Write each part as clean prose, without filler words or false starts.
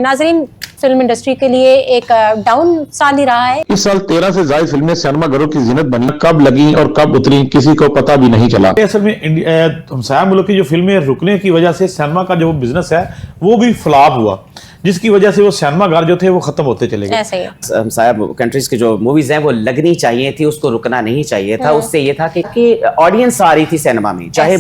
नाजरीन, film industry के लिए एक डाउन साल ही रहा है। इस साल 13 से ज्यादा फिल्में सिनेमाघरों की जीनत बनी, कब लगी और कब उतरी किसी को पता भी नहीं चला। असल में हमसाया मुल्क की जो फिल्में रुकने की वजह से सिनेमा का जो बिजनेस है वो भी फ्लॉप हुआ, जिसकी वजह से वो सिनेमाघर जो थे वो खत्म होते चले गए। ऐसे ही हमसाया कंट्रीज की जो मूवीज हैं वो लगनी चाहिए थी, उसको रुकना नहीं चाहिए था। उससे ये था कि ऑडियंस आ रही थी सिनेमा में, चाहे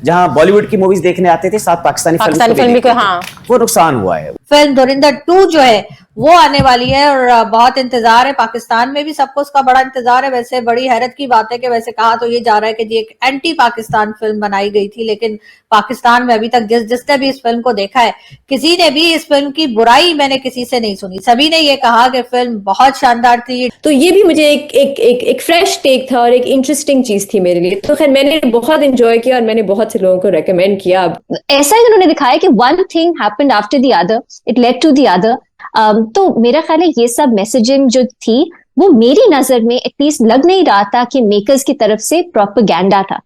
जहां बॉलीवुड की मूवीज देखने आते थे साथ पाकिस्तानी फिल्म भी हाँ। वो नुकसान हुआ है। फिल्म धुरंधर 2 जो है वो आने वाली है और बहुत इंतजार है। पाकिस्तान में भी सबको उसका बड़ा इंतजार है। वैसे बड़ी हैरत की बात है कि वैसे कहा तो ये जा रहा है कि जी एक एंटी पाकिस्तान फिल्म बनाई गई थी, लेकिन पाकिस्तान में अभी तक जिसने भी इस फिल्म को देखा है, किसी ने भी इस फिल्म की बुराई मैंने किसी से नहीं सुनी। सभी ने ये कहा कि फिल्म बहुत शानदार थी। तो ये भी मुझे एक फ्रेश टेक था और एक इंटरेस्टिंग चीज थी मेरे लिए। तो खैर मैंने बहुत एंजॉय किया और मैंने बहुत से लोगों को रेकमेंड किया। ऐसा ही उन्होंने दिखाया कि one thing happened after the other, it led to the other. तो मेरा ख्याल है ये सब मैसेजिंग जो थी वो मेरी नजर में एटलीस्ट लग नहीं रहा था कि मेकर्स की तरफ से प्रोपेगेंडा था।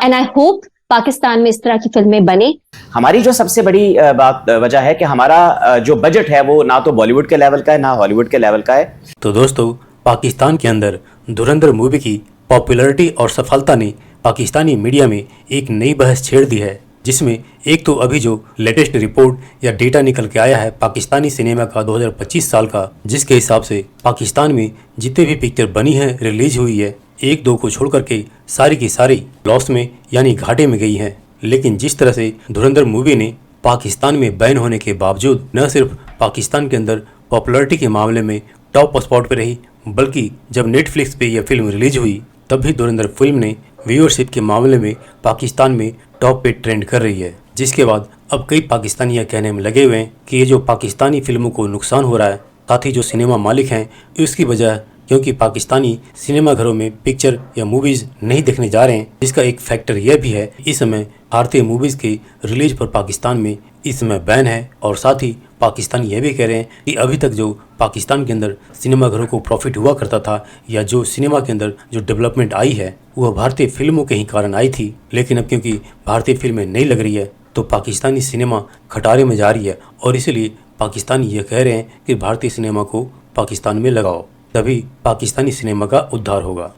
एंड आई होप पाकिस्तान में इस तरह की फिल्में बने। हमारी जो सबसे बड़ी वजह है कि हमारा जो बजट है वो ना तो बॉलीवुड के लेवल का है ना हॉलीवुड के लेवल का है। तो दोस्तों, पाकिस्तान के अंदर धुरंधर मूवी की पॉपुलैरिटी और सफलता ने पाकिस्तानी मीडिया में एक नई बहस छेड़ दी है, जिसमें एक तो अभी जो लेटेस्ट रिपोर्ट या डेटा निकल के आया है पाकिस्तानी सिनेमा का 2025 साल का, जिसके हिसाब से पाकिस्तान में जितने भी पिक्चर बनी है रिलीज हुई है, एक दो को छोड़ करके सारी की सारी लॉस में यानी घाटे में गई हैं। लेकिन जिस तरह से धुरंधर मूवी ने पाकिस्तान में बैन होने के बावजूद न सिर्फ पाकिस्तान के अंदर पॉपुलैरिटी के मामले में टॉप स्पॉट पर रही, बल्कि जब नेटफ्लिक्स पे यह फिल्म रिलीज हुई तब भी धुरंधर फिल्म ने व्यूअरशिप के मामले में पाकिस्तान में टॉप पे ट्रेंड कर रही है। जिसके बाद अब कई पाकिस्तानी यह कहने में लगे हुए हैं कि ये जो पाकिस्तानी फिल्मों को नुकसान हो रहा है, साथ ही जो सिनेमा मालिक हैं इसकी वजह क्योंकि पाकिस्तानी सिनेमाघरों में पिक्चर या मूवीज़ नहीं देखने जा रहे हैं, जिसका एक फैक्टर यह भी है इस समय भारतीय मूवीज़ के रिलीज पर पाकिस्तान में इस समय बैन है। और साथ ही पाकिस्तानी यह भी कह रहे हैं कि अभी तक जो पाकिस्तान के अंदर सिनेमाघरों को प्रॉफिट हुआ करता था या जो सिनेमा के अंदर जो डेवलपमेंट आई है वह भारतीय फिल्मों के ही कारण आई थी, लेकिन अब क्योंकि भारतीय फिल्में नहीं लग रही है तो पाकिस्तानी सिनेमा खटारे में जा रही है। और इसीलिए पाकिस्तानी ये कह रहे हैं कि भारतीय सिनेमा को पाकिस्तान में लगाओ, तभी पाकिस्तानी सिनेमा का उद्धार होगा।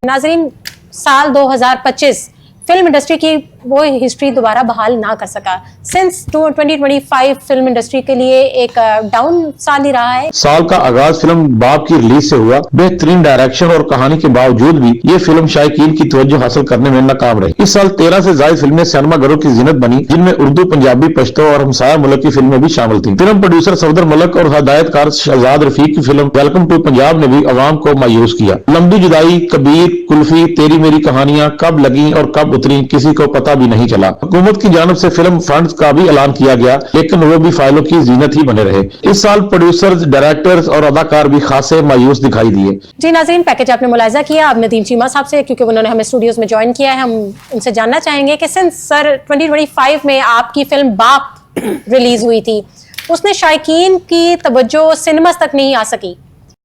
नाजरीन, साल 2025 फिल्म इंडस्ट्री की वो हिस्ट्री दोबारा बहाल ना कर सका। सिंस 2025 फिल्म इंडस्ट्री के लिए एक डाउन साल ही रहा है। साल का आगाज फिल्म बाप की रिलीज से हुआ। बेहतरीन डायरेक्शन और कहानी के बावजूद भी ये फिल्म शायकीन की तवज्जो हासिल करने में नाकाम रही। इस साल 13 से ज्यादा फिल्में सिनेमाघरों की जीनत बनी, जिनमें उर्दू, पंजाबी, पश्तो और हमसाया मुल्क की फिल्में भी शामिल थी। फिल्म प्रोड्यूसर सफदर मलिक और हदायतकार शहजाद रफीक की फिल्म वेलकम टू पंजाब ने भी अवाम को मायूस किया। लंबी जुदाई, कबीर, कुल्फी, तेरी मेरी कहानियां कब लगी और कब उतरी किसी को पता भी नहीं चला। हुकूमत की जानिब से फिल्म फंड्स का भी ऐलान किया गया, लेकिन वो भी फाइलों की जीनत ही बने रहे। इस साल प्रोड्यूसर्स, डायरेक्टर्स और अदाकार भी खासे मायूस दिखाई दिए। जी नाज़रीन, पैकेज आपने मुलाहिजा किया अब नदीम चीमा साहब से, क्योंकि उन्होंने हमें स्टूडियोज में ज्वाइन किया है। हम उनसे जानना चाहेंगे कि सिंस सर 2025 में आपकी फिल्म बाप रिलीज हुई थी, उसने शायकीन की तवज्जो सिनेमास तक नहीं आ सकी।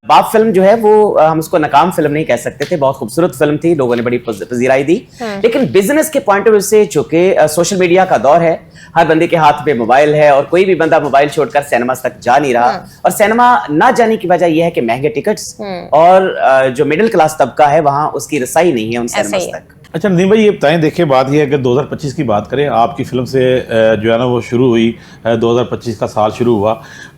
बाप फिल्म जो है वो हम उसको नाकाम फिल्म नहीं कह सकते थे, बहुत खूबसूरत फिल्म थी, लोगों ने बड़ी पजीराई दी। लेकिन बिजनेस के पॉइंट ऑफ व्यू से चूंकि सोशल मीडिया का दौर है, हर बंदे के हाथ में मोबाइल है और कोई भी बंदा मोबाइल छोड़कर सिनेमा तक जा नहीं रहा। और सिनेमा ना जाने की वजह यह है कि महंगे टिकट्स और जो मिडिल क्लास तबका है वहां उसकी रसाई नहीं है उन सिनेमा तक। अच्छा नदीम भाई, ये बताएं, देखिए बात ये है कि 2025 की बात करें, आपकी फिल्म से जो है ना वो शुरू हुई, 2025 का साल शुरू हुआ,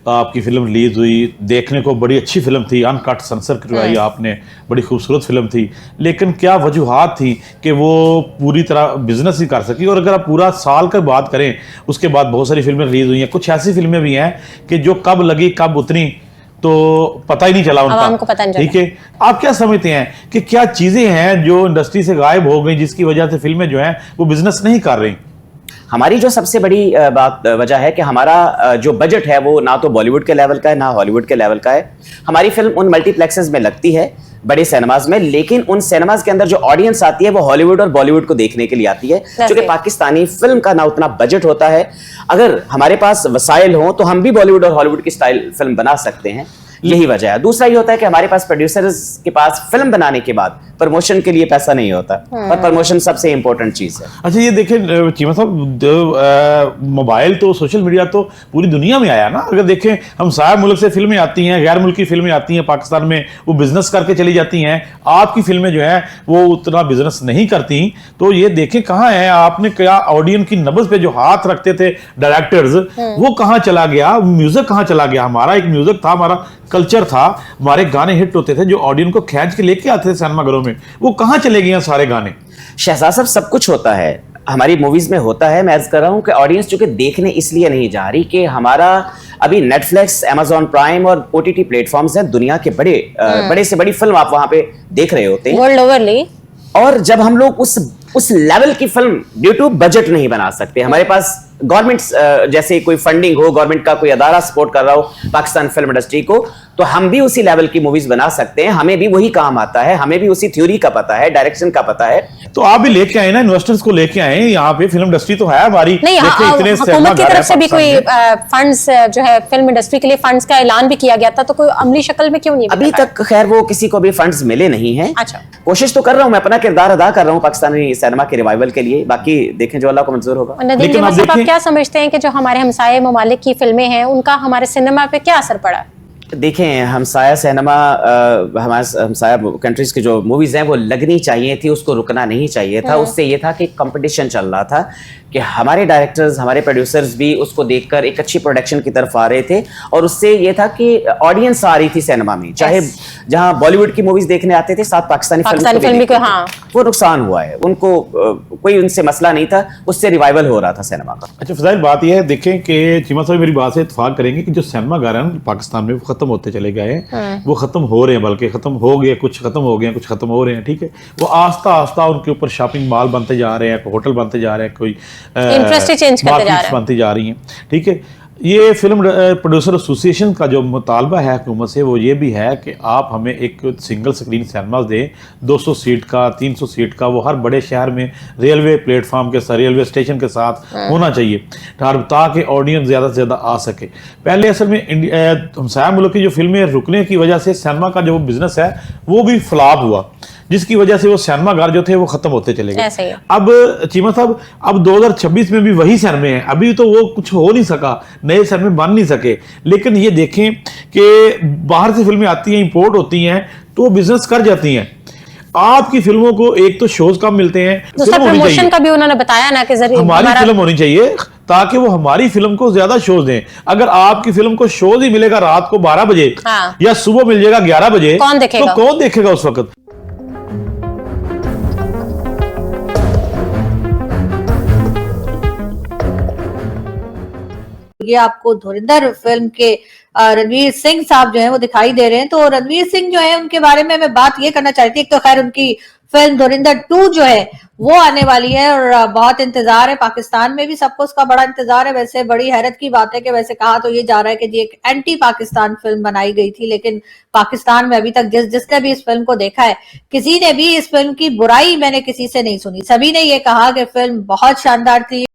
आपकी फिल्म रिलीज हुई, देखने को बड़ी अच्छी फिल्म थी, अनकट सेंसर करवाई आपने, बड़ी खूबसूरत फिल्म थी। लेकिन क्या वजूहात थी कि वो पूरी तरह बिजनेस ही कर सकी? और अगर आप पूरा साल की बात करें, उसके बाद बहुत सारी फिल्में रिलीज हुई हैं, कुछ ऐसी फिल्में भी हैं कि जो कब लगी कब उतरी तो पता ही नहीं चला उनका। ठीक है, आप क्या समझते हैं कि क्या चीजें हैं जो इंडस्ट्री से गायब हो गई जिसकी वजह से फिल्में जो हैं वो बिजनेस नहीं कर रही? हमारी जो सबसे बड़ी वजह है कि हमारा जो बजट है वो ना तो बॉलीवुड के लेवल का है ना हॉलीवुड के लेवल का है। हमारी फिल्म उन मल्टीप्लेक्सेस में लगती है, बड़े सिनेमाज में, लेकिन उन सिनेमाज के अंदर जो ऑडियंस आती है वो हॉलीवुड और बॉलीवुड को देखने के लिए आती है, क्योंकि पाकिस्तानी फिल्म का ना उतना बजट होता है। अगर हमारे पास वसाइल हो तो हम भी बॉलीवुड और हॉलीवुड की स्टाइल फिल्म बना सकते हैं, यही वजह है। दूसरा ये होता है कि हमारे पास प्रोड्यूसर्स के पास फिल्म बनाने के बाद प्रमोशन के लिए पैसा नहीं होता, और प्रमोशन सबसे इंपॉर्टेंट चीज है। अच्छा ये देखें चीमा साहब, मोबाइल तो सोशल मीडिया तो पूरी दुनिया में आया ना। अगर देखें हम सारे मुल्क से फिल्में आती हैं, गैर मुल्की फिल्में आती हैं पाकिस्तान में, वो बिजनेस करके चली जाती हैं। आपकी फिल्में जो है वो उतना बिजनेस नहीं करती। तो ये देखें कहाँ है, आपने क्या ऑडियंस की नब्ज पे जो हाथ रखते थे डायरेक्टर्स, वो कहाँ चला गया, म्यूजिक कहाँ चला गया। हमारा एक म्यूजिक था, हमारा कल्चर था, हमारे गाने हिट होते थे जो ऑडियंस को खींच के लेके आते थे सिनेमा घरों में, वो कहाँ चले गए सारे गाने। शहजाद साहब सब कुछ होता है हमारी मूवीज में होता है। मैं अर्ज कर रहा हूं कि ऑडियंस चूंकि देखने इसलिए नहीं जा रही कि हमारा अभी नेटफ्लिक्स, अमेजॉन प्राइम और ओटीटी प्लेटफॉर्म्स हैं, दुनिया के बड़े से बड़ी फिल्म आप वहां पे देख रहे होते हैं वर्ल्ड ओवरली। और जब हम लोग उस लेवल की फिल्म ड्यू टू बजट नहीं बना सकते, हमारे पास गवर्नमेंट जैसे कोई फंडिंग हो, गवर्नमेंट का कोई अदारा सपोर्ट कर रहा हो पाकिस्तान फिल्म इंडस्ट्री को, तो हम भी उसी लेवल की मूवीज बना सकते हैं। हमें भी वही काम आता है, हमें भी उसी थ्योरी का पता है, डायरेक्शन का पता है। तो आप भी लेके आए ना, इन्वेस्टर्स को लेके आए। यहाँ पे फिल्म इंडस्ट्री तो है हमारी, नहीं, हुकूमत की तरफ से भी कोई फंड्स जो है फिल्म इंडस्ट्री के लिए फंड्स का ऐलान भी किया गया था, तो कोई अमली शक्ल में क्यों नहीं अभी तक खैर वो किसी को भी फंड्स मिले नहीं हैं। अच्छा, कोशिश तो कर रहा हूं, मैं अपना किरदार अदा कर रहा हूं पाकिस्तानी सिनेमा के रिवाइवल के लिए, बाकी देखें जो अल्लाह को मंजूर होगा। नदीम जमा साहब, आप क्या समझते हैं कि जो हमारे हमसाये ममालिक की फिल्में हैं उनका हमारे सिनेमा पे क्या असर पड़ा? देखें हमसाया सिनेमा, हमारे हमसाया कंट्रीज की जो मूवीज हैं वो लगनी चाहिए थी, उसको रुकना नहीं चाहिए था। उससे ये था कि कंपटीशन चल रहा था कि हमारे डायरेक्टर्स, हमारे प्रोड्यूसर्स भी उसको देखकर एक अच्छी प्रोडक्शन की तरफ आ रहे थे, और उससे ये था कि ऑडियंस आ रही थी सिनेमा में, चाहे जहां बॉलीवुड की मूवीज देखने आते थे साथ पाकिस्तानी फिल्म को, हाँ, वो नुकसान हुआ है उनको, कोई उनसे मसला नहीं था, उससे रिवाइवल हो रहा था सिनेमा का। अच्छा फजाइल, बात यह है देखें कि चीमा साहब मेरी बात से इत्तेफाक करेंगे कि जो सिनेमा घर है पाकिस्तान में वो खत्म होते चले गए हैं, वो खत्म हो रहे हैं, बल्कि खत्म हो गए, कुछ खत्म हो गए, कुछ खत्म हो रहे हैं। ठीक है, वो आस्ता आस्ता उनके ऊपर शॉपिंग मॉल बनते जा रहे हैं, होटल बनते जा रहे हैं, कोई इंडस्ट्री चेंज करते जा रहे हैं, बनती जा रही हैं। ठीक है, ये फिल्म प्रोड्यूसर एसोसिएशन का जो मुतालबा है हुकूमत से, वो ये भी है कि आप हमें एक सिंगल स्क्रीन सिनेमास दें, 200 सीट का, 300 सीट का, वो हर बड़े शहर में रेलवे प्लेटफॉर्म के साथ, रेलवे स्टेशन के साथ होना चाहिए, ताकि ऑडियंस ज़्यादा से ज़्यादा आ सके। पहले असल में हमसाया मुल्क की जो फिल्में रुकने की वजह से सिनेमा का जो बिजनेस है वो भी फ्लॉप हुआ, जिसकी वजह से वो सिनेमा घर जो थे वो खत्म होते चले गए। अब चीमा साहब, अब 2026 में भी वही सिनेमे हैं, अभी तो वो कुछ हो नहीं सका, नए सिनेमे बन नहीं सके। लेकिन ये देखें कि बाहर से फिल्में आती हैं, इंपोर्ट होती हैं, तो वो बिजनेस कर जाती हैं। आपकी फिल्मों को एक तो शोज कम मिलते हैं, प्रमोशन का भी उन्होंने बताया ना कि हमारी फिल्म होनी चाहिए ताकि वो हमारी फिल्म को ज्यादा शोज दें। अगर आपकी फिल्म को शोज ही मिलेगा रात को 12 बजे या सुबह मिल जाएगा 11 बजे, तो कौन देखेगा उस वक्त? ये आपको धुरंधर फिल्म के रणवीर सिंह साहब जो है वो दिखाई दे रहे हैं। तो रणवीर सिंह जो है उनके बारे में मैं बात ये करना चाहती हूँ, एक तो खैर उनकी फिल्म धुरंधर 2 जो है वो आने वाली है और बहुत इंतजार है, पाकिस्तान में भी सबको उसका बड़ा इंतजार है। वैसे बड़ी हैरत की बात है कि वैसे कहा तो ये जा रहा है कि जी एक एंटी पाकिस्तान फिल्म बनाई गई थी, लेकिन पाकिस्तान में अभी तक जिसने भी इस फिल्म को देखा है, किसी ने भी इस फिल्म की बुराई मैंने किसी से नहीं सुनी। सभी ने ये कहा कि फिल्म बहुत शानदार थी।